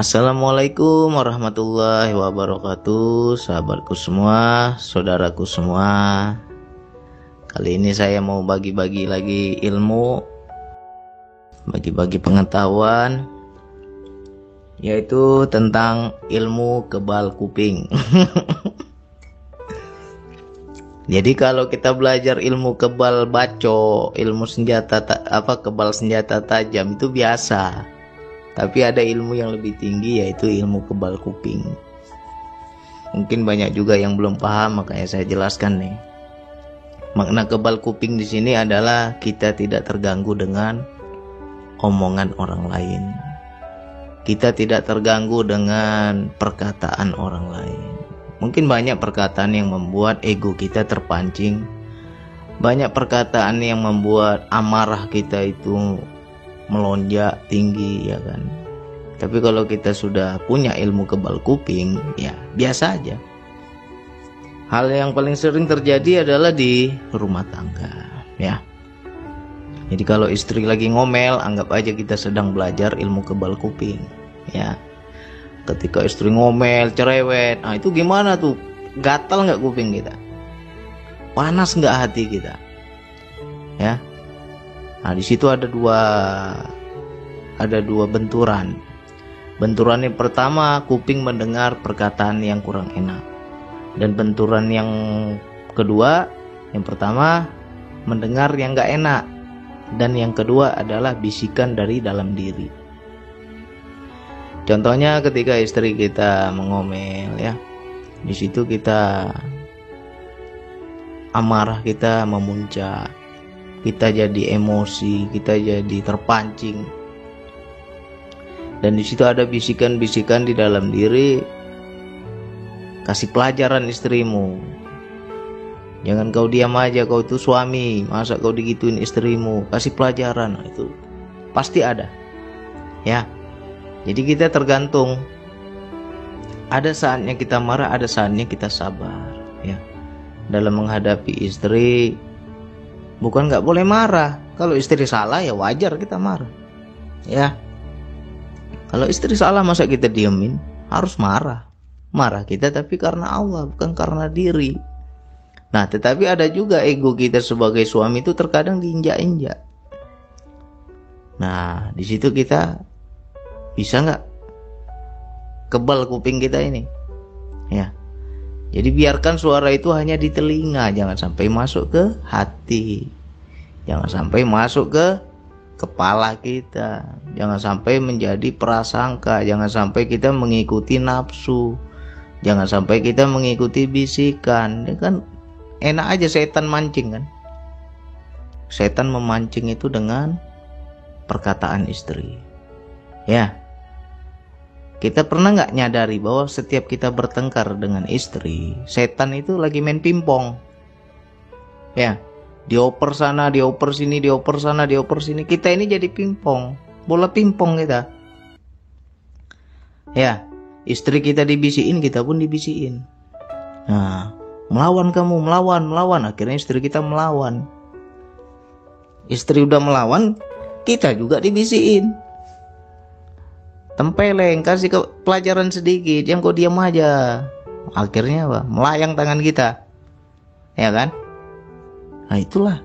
Assalamualaikum warahmatullahi wabarakatuh, sahabatku semua, saudaraku semua. Kali ini saya mau bagi-bagi lagi ilmu, bagi-bagi pengetahuan, yaitu tentang ilmu kebal kuping. Jadi kalau kita belajar ilmu kebal baco, ilmu kebal senjata tajam itu biasa. Tapi ada ilmu yang lebih tinggi, yaitu ilmu kebal kuping. Mungkin banyak juga yang belum paham, makanya saya jelaskan nih. Makna kebal kuping di sini adalah kita tidak terganggu dengan omongan orang lain. Kita tidak terganggu dengan perkataan orang lain. Mungkin banyak perkataan yang membuat ego kita terpancing. Banyak perkataan yang membuat amarah kita itu melonjak tinggi, ya kan. Tapi kalau kita sudah punya ilmu kebal kuping, ya biasa aja. Hal yang paling sering terjadi adalah di rumah tangga, ya. Jadi kalau istri lagi ngomel, anggap aja kita sedang belajar ilmu kebal kuping, ya. Ketika istri ngomel, cerewet, nah itu gimana tuh? Gatal nggak kuping kita? Panas nggak hati kita? Ya. Nah, di situ ada dua benturan. Benturan yang pertama, kuping mendengar perkataan yang kurang enak. Dan benturan yang kedua, yang pertama mendengar yang gak enak. Dan yang kedua adalah bisikan dari dalam diri. Contohnya ketika istri kita mengomel, ya. Di situ kita amarah kita memuncak. Kita jadi emosi, kita jadi terpancing. Dan di situ ada bisikan-bisikan di dalam diri. Kasih pelajaran istrimu. Jangan kau diam aja, kau itu suami, masa kau digituin istrimu? Kasih pelajaran. Nah, itu pasti ada. Ya. Jadi kita tergantung. Ada saatnya kita marah, ada saatnya kita sabar, ya. Dalam menghadapi istri, bukan nggak boleh marah. Kalau istri salah ya wajar kita marah, ya. Kalau istri salah masa kita diemin? Harus marah. Marah kita tapi karena Allah, bukan karena diri. Nah, tetapi ada juga ego kita sebagai suami itu terkadang diinjak-injak. Nah, di situ kita bisa nggak kebal kuping kita ini, ya. Jadi biarkan suara itu hanya di telinga, jangan sampai masuk ke hati. Jangan sampai masuk ke kepala kita. Jangan sampai menjadi prasangka, jangan sampai kita mengikuti nafsu. Jangan sampai kita mengikuti bisikan. Ini kan enak aja setan mancing kan. Setan memancing itu dengan perkataan istri. Ya. Kita pernah nggak nyadari bahwa setiap kita bertengkar dengan istri, setan itu lagi main pingpong, ya, dioper sana, dioper sini, dioper sana, dioper sini. Kita ini jadi pingpong, bola pingpong kita. Ya, istri kita dibisiin, kita pun dibisiin. Nah, melawan kamu, melawan. Akhirnya istri kita melawan. Istri udah melawan, kita juga dibisiin. Tempeleng, kasih pelajaran sedikit, yang kau diam aja. Akhirnya apa? Melayang tangan kita, ya kan? Nah itulah,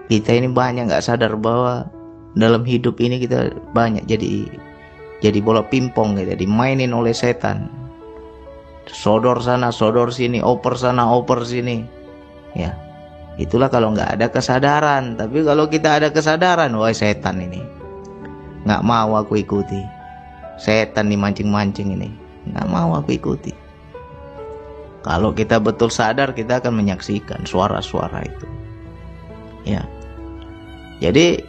kita ini banyak nggak sadar bahwa dalam hidup ini kita banyak jadi bola pingpong gitu, dimainin oleh setan. Sodor sana, sodor sini, oper sana, oper sini, ya. Itulah kalau nggak ada kesadaran. Tapi kalau kita ada kesadaran, wah setan ini nggak mau aku ikuti. Setan dimancing-mancing ini, nggak mau aku ikuti. Kalau kita betul sadar, kita akan menyaksikan suara-suara itu, ya. Jadi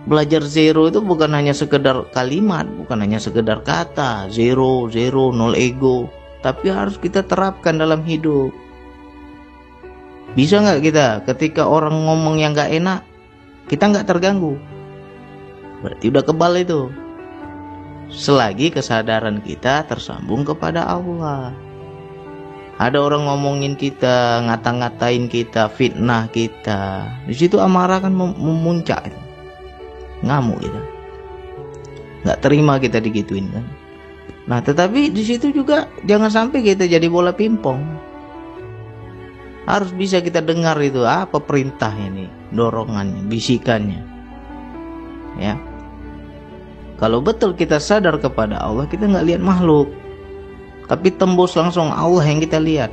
belajar zero itu bukan hanya sekedar kalimat, bukan hanya sekedar kata zero, nol ego, tapi harus kita terapkan dalam hidup. Bisa nggak kita ketika orang ngomong yang nggak enak, kita nggak terganggu? Berarti udah kebal itu. Selagi kesadaran kita tersambung kepada Allah. Ada orang ngomongin kita, ngata-ngatain kita, fitnah kita, di situ amarah kan memuncak, ngamuk kita. nggak terima kita digituin kan. Nah, tetapi di situ juga jangan sampai kita jadi bola pingpong. Harus bisa kita dengar itu apa perintahnya nih, dorongannya, bisikannya. Ya. Kalau betul kita sadar kepada Allah, kita nggak lihat makhluk, tapi tembus langsung Allah yang kita lihat.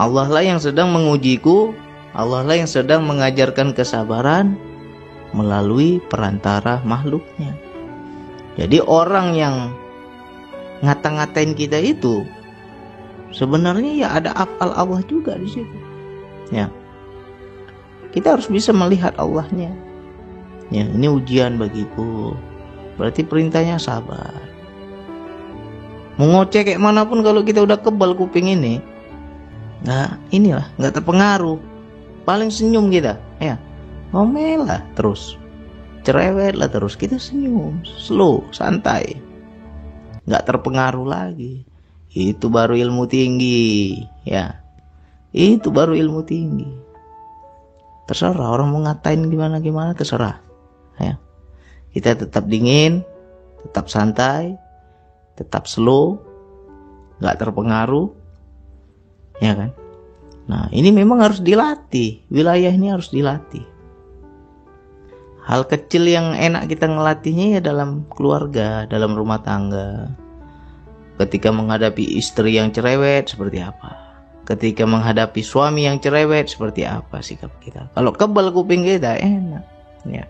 Allah lah yang sedang mengujiku, Allah lah yang sedang mengajarkan kesabaran melalui perantara makhluknya. Jadi orang yang ngata-ngatain kita itu sebenarnya ya ada afal Allah juga di situ. Ya. Kita harus bisa melihat Allahnya. Ya, ini ujian bagiku. Berarti perintahnya sabar. Mau ngoceh kayak manapun kalau kita udah kebal kuping ini, nggak terpengaruh. Paling senyum kita, ya. Ngomel lah terus. Cerewet lah terus, kita senyum, slow, santai. Nggak terpengaruh lagi. Itu baru ilmu tinggi, ya. Itu baru ilmu tinggi. Terserah orang mau ngatain gimana terserah, ya. Kita tetap dingin, tetap santai, tetap slow, nggak terpengaruh, ya kan. Nah, ini memang harus dilatih. Wilayah ini harus dilatih. Hal kecil yang enak kita ngelatihnya ya dalam keluarga, dalam rumah tangga. Ketika menghadapi istri yang cerewet seperti apa? Ketika menghadapi suami yang cerewet seperti apa sikap kita? Kalau kebal kuping kita enak, ya.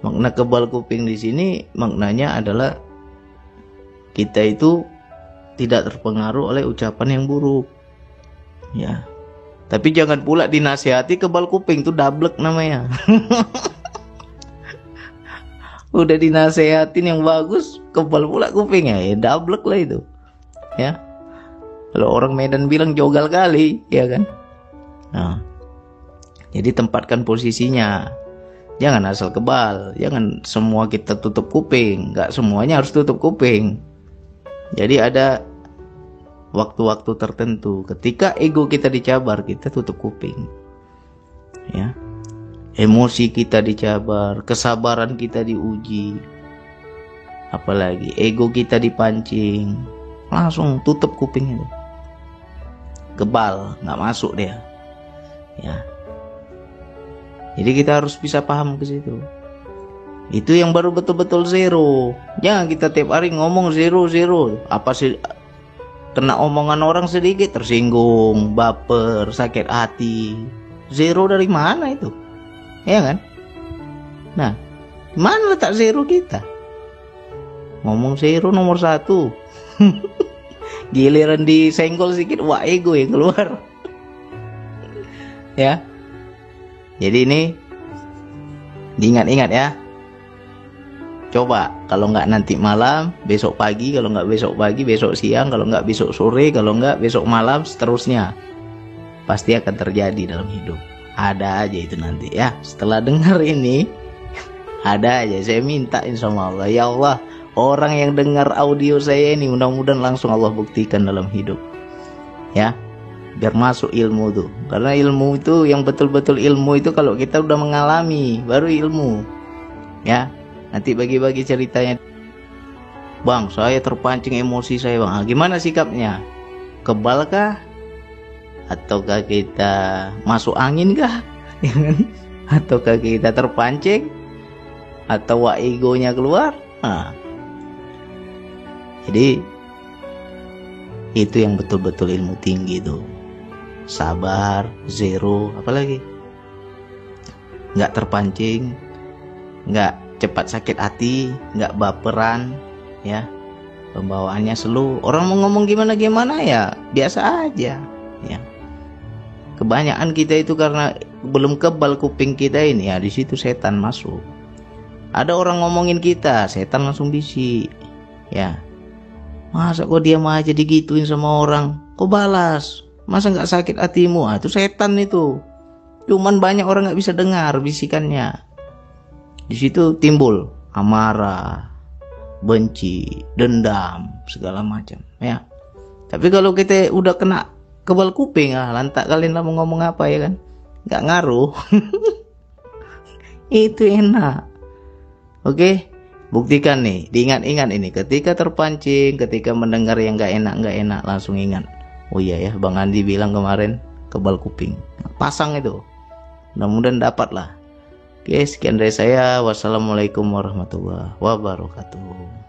Makna kebal kuping di sini maknanya adalah kita itu tidak terpengaruh oleh ucapan yang buruk, ya. Tapi jangan pula dinasihati kebal kuping, itu dablek namanya. Udah dinasehatin yang bagus, kebal pula kupingnya, ya dablek lah itu, ya. Kalau orang Medan bilang jogal kali, ya kan. Nah, jadi tempatkan posisinya. Jangan asal kebal, jangan semua kita tutup kuping, nggak semuanya harus tutup kuping. Jadi ada waktu-waktu tertentu ketika ego kita dicabar, kita tutup kuping, ya. Emosi kita dicabar, kesabaran kita diuji, apalagi ego kita dipancing, langsung tutup kuping itu, kebal, nggak masuk dia, ya. Jadi kita harus bisa paham ke situ. Itu yang baru betul-betul zero. Jangan kita tiap hari ngomong zero. Apa sih, kena omongan orang sedikit tersinggung, baper, sakit hati. Zero dari mana itu? Ya kan? Nah, mana letak zero kita? Ngomong zero nomor 1. Giliran disenggol sedikit, wah ego yang keluar. Ya. Jadi ini diingat-ingat ya. Coba kalau nggak nanti malam, besok pagi, kalau nggak besok pagi, besok siang, kalau nggak besok sore, kalau nggak besok malam, seterusnya. Pasti akan terjadi dalam hidup. Ada aja itu nanti ya. Setelah dengar ini, ada aja. Saya minta insya Allah, ya Allah, orang yang dengar audio saya ini mudah-mudahan langsung Allah buktikan dalam hidup, ya. Biar masuk ilmu tuh. Karena ilmu itu yang betul-betul ilmu itu kalau kita udah mengalami, baru ilmu, ya. Nanti bagi-bagi ceritanya. Bang, saya terpancing emosi saya, bang. Gimana sikapnya? Kebal kah? Ataukah kita masuk angin kah? Ataukah kita terpancing? Atau egonya keluar? Nah, jadi itu yang betul-betul ilmu tinggi tuh. Sabar, zero, apalagi nggak terpancing, nggak cepat sakit hati, nggak baperan, ya. Pembawaannya slow. Orang mau ngomong gimana ya biasa aja, ya. Kebanyakan kita itu karena belum kebal kuping kita ini, ya di situ setan masuk. Ada orang ngomongin kita, setan langsung bisik, ya. Masa kok diam aja digituin sama orang, kok balas? Masa nggak sakit hatimu? Itu setan itu. Cuman banyak orang nggak bisa dengar bisikannya. Di situ timbul amarah, benci, dendam, segala macam, ya. Tapi kalau kita udah kena kebal kuping, lantak kalian mau ngomong apa, ya kan? Nggak ngaruh. Itu enak. Oke, buktikan nih, diingat-ingat ini. Ketika terpancing, ketika mendengar yang nggak enak, langsung ingat. Oh iya ya, Bang Andi bilang kemarin kebal kuping. Pasang itu. Mudah-mudahan dapat lah. Oke, sekian dari saya. Wassalamualaikum warahmatullahi wabarakatuh.